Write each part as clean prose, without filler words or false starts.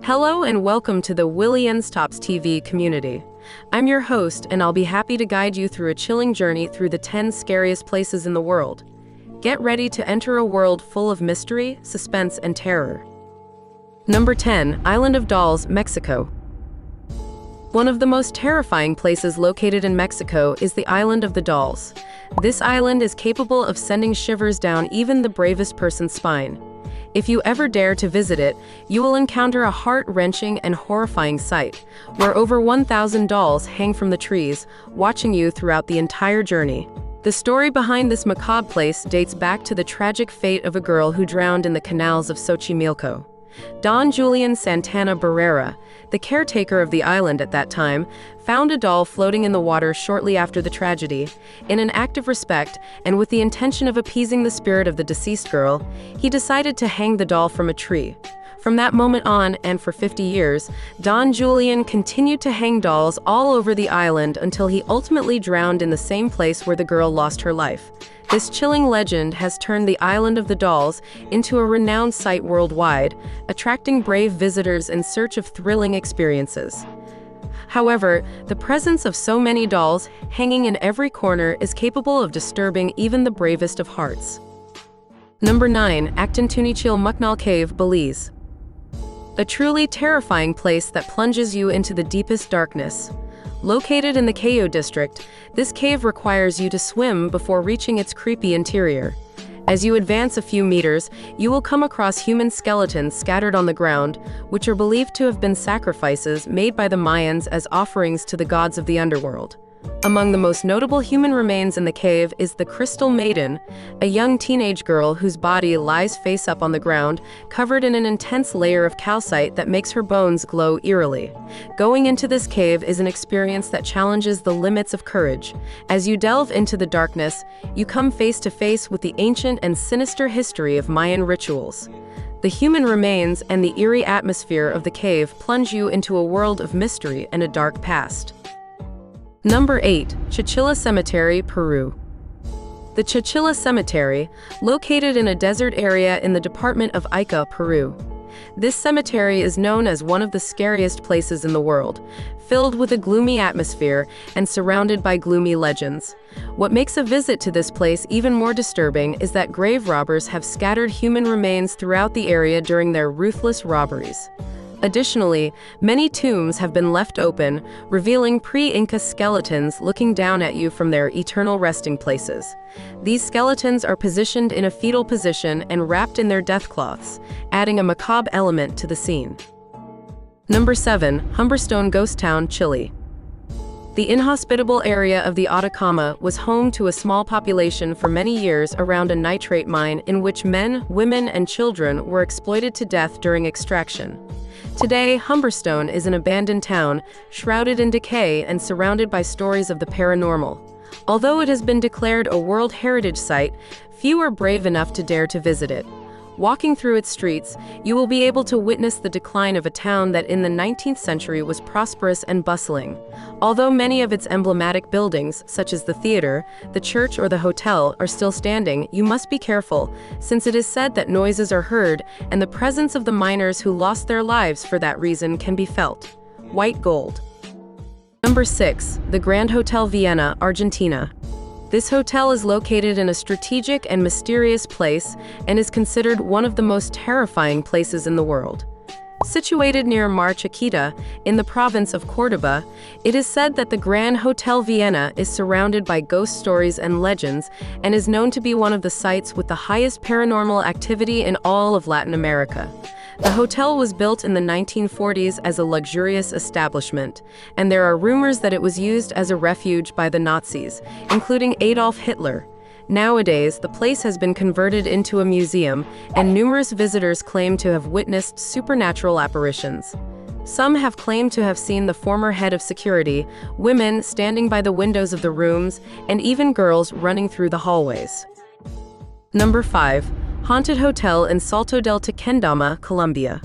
Hello and welcome to the Williams TopsTV community. I'm your host and I'll be happy to guide you through a chilling journey through the 10 scariest places in the world. Get ready to enter a world full of mystery, suspense, and terror. Number 10. Island of Dolls, Mexico. One of the most terrifying places located in Mexico is the Island of the Dolls. This island is capable of sending shivers down even the bravest person's spine. If you ever dare to visit it, you will encounter a heart-wrenching and horrifying sight, where over 1,000 dolls hang from the trees, watching you throughout the entire journey. The story behind this macabre place dates back to the tragic fate of a girl who drowned in the canals of Xochimilco. Don Julian Santana Barrera, the caretaker of the island at that time, found a doll floating in the water shortly after the tragedy. In an act of respect, and with the intention of appeasing the spirit of the deceased girl, he decided to hang the doll from a tree. From that moment on, and for 50 years, Don Julian continued to hang dolls all over the island until he ultimately drowned in the same place where the girl lost her life. This chilling legend has turned the Island of the Dolls into a renowned site worldwide, attracting brave visitors in search of thrilling experiences. However, the presence of so many dolls hanging in every corner is capable of disturbing even the bravest of hearts. Number 9. Actun Tunichil Muknal Cave, Belize. A truly terrifying place that plunges you into the deepest darkness. Located in the Cayo district, this cave requires you to swim before reaching its creepy interior. As you advance a few meters, you will come across human skeletons scattered on the ground, which are believed to have been sacrifices made by the Mayans as offerings to the gods of the underworld. Among the most notable human remains in the cave is the Crystal Maiden, a young teenage girl whose body lies face up on the ground, covered in an intense layer of calcite that makes her bones glow eerily. Going into this cave is an experience that challenges the limits of courage. As you delve into the darkness, you come face to face with the ancient and sinister history of Mayan rituals. The human remains and the eerie atmosphere of the cave plunge you into a world of mystery and a dark past. Number 8. Chauchilla Cemetery, Peru. The Chauchilla Cemetery, located in a desert area in the department of Ica, Peru. This cemetery is known as one of the scariest places in the world, filled with a gloomy atmosphere and surrounded by gloomy legends. What makes a visit to this place even more disturbing is that grave robbers have scattered human remains throughout the area during their ruthless robberies. Additionally, many tombs have been left open, revealing pre-Inca skeletons looking down at you from their eternal resting places. These skeletons are positioned in a fetal position and wrapped in their death cloths, adding a macabre element to the scene. Number 7. Humberstone Ghost Town, Chile. The inhospitable area of the Atacama was home to a small population for many years around a nitrate mine in which men, women, and children were exploited to death during extraction. Today, Humberstone is an abandoned town, shrouded in decay and surrounded by stories of the paranormal. Although it has been declared a World Heritage Site, few are brave enough to dare to visit it. Walking through its streets, you will be able to witness the decline of a town that in the 19th century was prosperous and bustling. Although many of its emblematic buildings, such as the theater, the church, or the hotel, are still standing, you must be careful, since it is said that noises are heard, and the presence of the miners who lost their lives for that reason can be felt. White gold. Number 6. The Grand Hotel Vienna, Argentina. This hotel is located in a strategic and mysterious place and is considered one of the most terrifying places in the world. Situated near Mar Chiquita, in the province of Córdoba, it is said that the Grand Hotel Vienna is surrounded by ghost stories and legends and is known to be one of the sites with the highest paranormal activity in all of Latin America. The hotel was built in the 1940s as a luxurious establishment, and there are rumors that it was used as a refuge by the Nazis, including Adolf Hitler. Nowadays, the place has been converted into a museum, and numerous visitors claim to have witnessed supernatural apparitions. Some have claimed to have seen the former head of security, women standing by the windows of the rooms, and even girls running through the hallways. Number 5. Haunted Hotel in Salto del Tequendama, Colombia.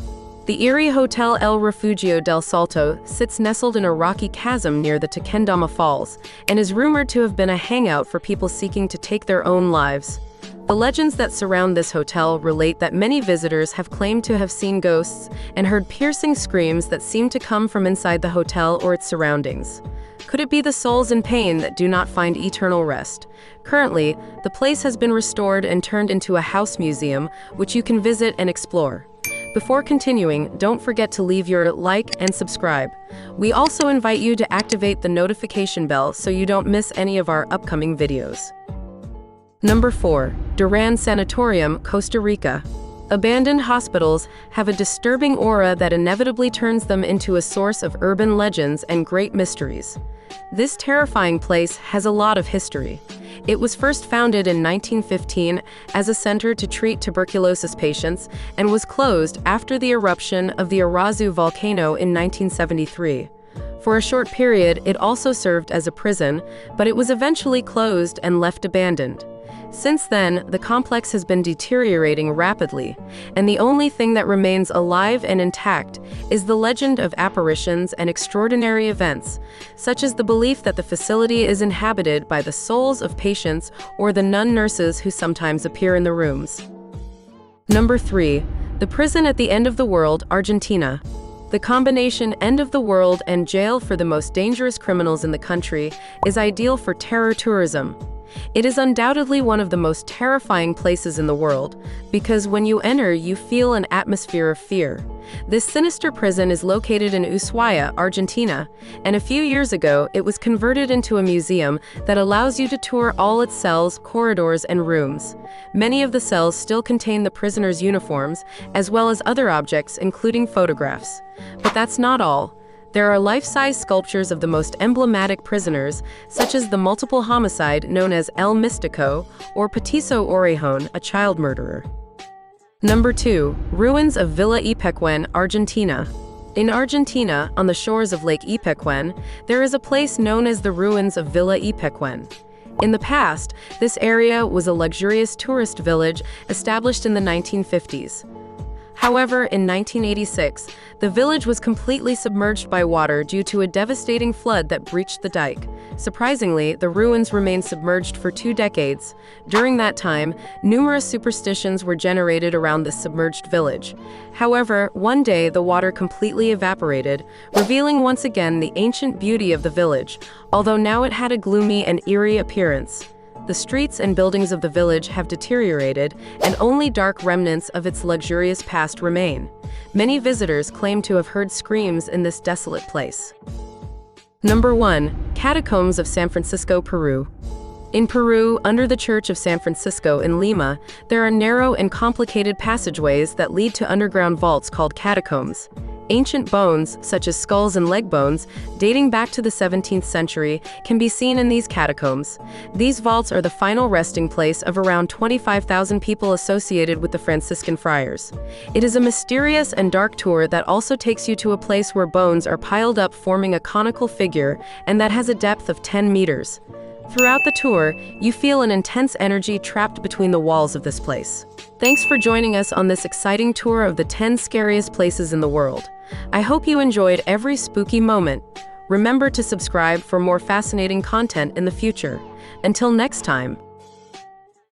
The eerie Hotel El Refugio del Salto sits nestled in a rocky chasm near the Tequendama Falls and is rumored to have been a hangout for people seeking to take their own lives. The The legends that surround this hotel relate that many visitors have claimed to have seen ghosts and heard piercing screams that seem to come from inside the hotel or its surroundings. Could it be the souls in pain that do not find eternal rest? Currently, the place has been restored and turned into a house museum, which you can visit and explore. Before continuing, don't forget to leave your like and subscribe. We also invite you to activate the notification bell so you don't miss any of our upcoming videos. Number 4. Durán Sanatorium, Costa Rica. Abandoned hospitals have a disturbing aura that inevitably turns them into a source of urban legends and great mysteries. This terrifying place has a lot of history. It was first founded in 1915 as a center to treat tuberculosis patients and was closed after the eruption of the Irazu volcano in 1973. For a short period, it also served as a prison, but it was eventually closed and left abandoned. Since then, the complex has been deteriorating rapidly, and the only thing that remains alive and intact is the legend of apparitions and extraordinary events, such as the belief that the facility is inhabited by the souls of patients or the nun nurses who sometimes appear in the rooms. Number 3. The prison at the end of the world, Argentina. The combination end of the world and jail for the most dangerous criminals in the country is ideal for terror tourism. It is undoubtedly one of the most terrifying places in the world, because when you enter, you feel an atmosphere of fear. This sinister prison is located in Ushuaia, Argentina, and a few years ago, it was converted into a museum that allows you to tour all its cells, corridors, and rooms. Many of the cells still contain the prisoners' uniforms, as well as other objects, including photographs. But that's not all. There are life-size sculptures of the most emblematic prisoners, such as the multiple homicide known as El Místico or Petiso Orejon, a child murderer. Number 2. Ruins of Villa Epecuén, Argentina. In Argentina, on the shores of Lake Epecuén, there is a place known as the ruins of Villa Epecuén. In the past, this area was a luxurious tourist village established in the 1950s. However, in 1986, the village was completely submerged by water due to a devastating flood that breached the dike. Surprisingly, the ruins remained submerged for 2 decades. During that time, numerous superstitions were generated around this submerged village. However, one day the water completely evaporated, revealing once again the ancient beauty of the village, although now it had a gloomy and eerie appearance. The streets and buildings of the village have deteriorated, and only dark remnants of its luxurious past remain. Many visitors claim to have heard screams in this desolate place. Number 1. Catacombs of San Francisco, Peru. In Peru, under the Church of San Francisco in Lima, there are narrow and complicated passageways that lead to underground vaults called catacombs. Ancient bones, such as skulls and leg bones, dating back to the 17th century, can be seen in these catacombs. These vaults are the final resting place of around 25,000 people associated with the Franciscan friars. It is a mysterious and dark tour that also takes you to a place where bones are piled up forming a conical figure and that has a depth of 10 meters. Throughout the tour, you feel an intense energy trapped between the walls of this place. Thanks for joining us on this exciting tour of the 10 scariest places in the world. I hope you enjoyed every spooky moment. Remember to subscribe for more fascinating content in the future. Until next time.